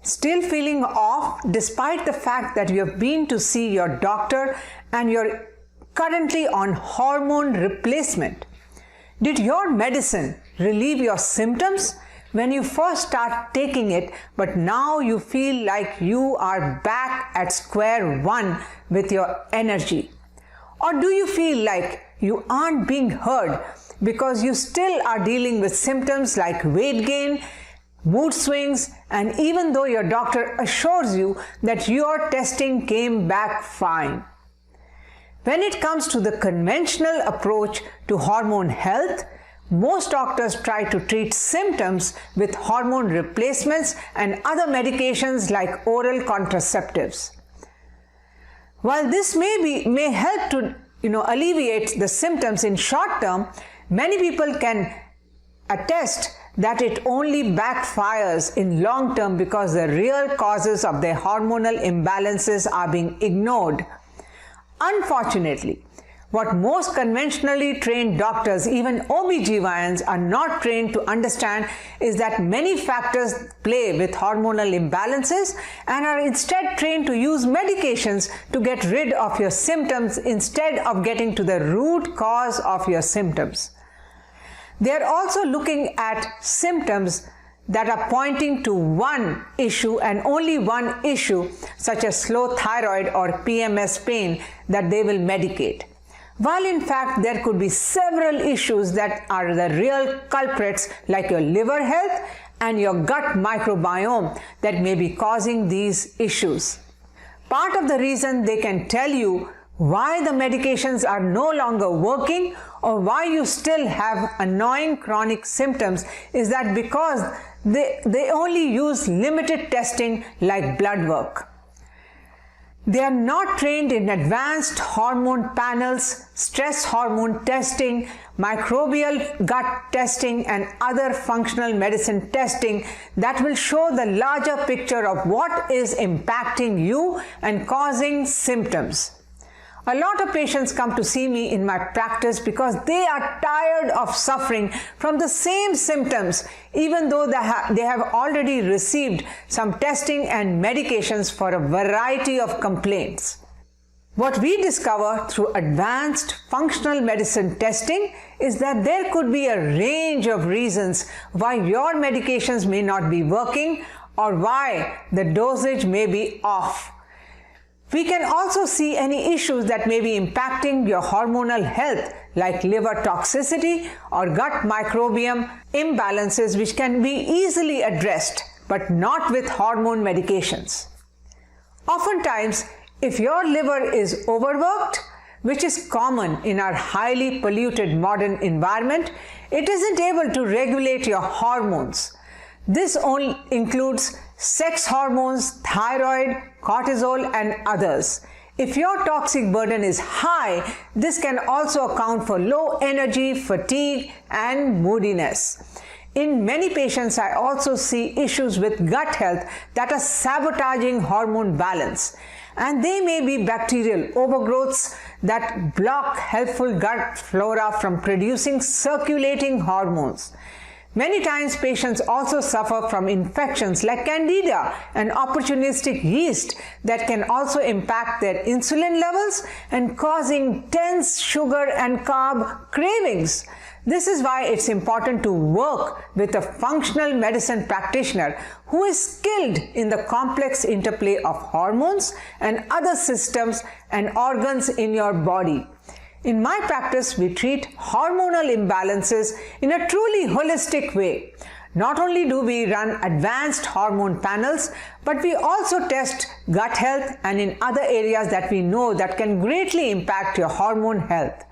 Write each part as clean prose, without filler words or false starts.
Still feeling off despite the fact that you have been to see your doctor and you're currently on hormone replacement? Did your medicine relieve your symptoms when you first start taking it, but now you feel like you are back at square one with your energy? Or do you feel like you aren't being heard because you still are dealing with symptoms like weight gain, mood swings, and even though your doctor assures you that your testing came back fine? When it comes to the conventional approach to hormone health, most doctors try to treat symptoms with hormone replacements and other medications like oral contraceptives. While this may help to alleviate the symptoms in short term, many people can attest that it only backfires in long term because the real causes of their hormonal imbalances are being ignored. Unfortunately, what most conventionally trained doctors, even OBGYNs, are not trained to understand is that many factors play with hormonal imbalances and are instead trained to use medications to get rid of your symptoms instead of getting to the root cause of your symptoms. They are also looking at symptoms that are pointing to one issue and only one issue, such as slow thyroid or PMS pain, that they will medicate. While in fact there could be several issues that are the real culprits, like your liver health and your gut microbiome, that may be causing these issues. Part of the reason they can tell you why the medications are no longer working or why you still have annoying chronic symptoms is that because they only use limited testing like blood work. They are not trained in advanced hormone panels, stress hormone testing, microbial gut testing, and other functional medicine testing that will show the larger picture of what is impacting you and causing symptoms. A lot of patients come to see me in my practice because they are tired of suffering from the same symptoms, even though they have already received some testing and medications for a variety of complaints. What we discover through advanced functional medicine testing is that there could be a range of reasons why your medications may not be working or why the dosage may be off. We can also see any issues that may be impacting your hormonal health, like liver toxicity or gut microbiome imbalances, which can be easily addressed, but not with hormone medications. Oftentimes, if your liver is overworked, which is common in our highly polluted modern environment, it isn't able to regulate your hormones. This only includes sex hormones, thyroid, cortisol, and others. If your toxic burden is high, this can also account for low energy, fatigue, and moodiness. In many patients, I also see issues with gut health that are sabotaging hormone balance. And they may be bacterial overgrowths that block helpful gut flora from producing circulating hormones. Many times patients also suffer from infections like candida and opportunistic yeast that can also impact their insulin levels and causing tense sugar and carb cravings. This is why it's important to work with a functional medicine practitioner who is skilled in the complex interplay of hormones and other systems and organs in your body. In my practice, we treat hormonal imbalances in a truly holistic way. Not only do we run advanced hormone panels, but we also test gut health and in other areas that we know that can greatly impact your hormone health.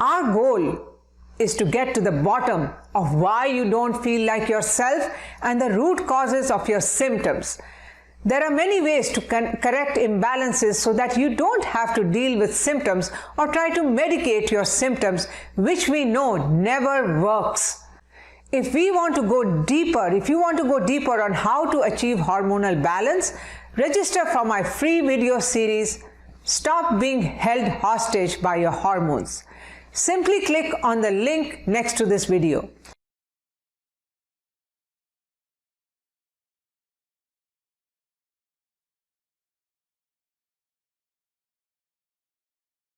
Our goal is to get to the bottom of why you don't feel like yourself and the root causes of your symptoms. There are many ways to correct imbalances so that you don't have to deal with symptoms or try to medicate your symptoms, which we know never works. If you want to go deeper on how to achieve hormonal balance, register for my free video series, Stop Being Held Hostage by Your Hormones. Simply click on the link next to this video.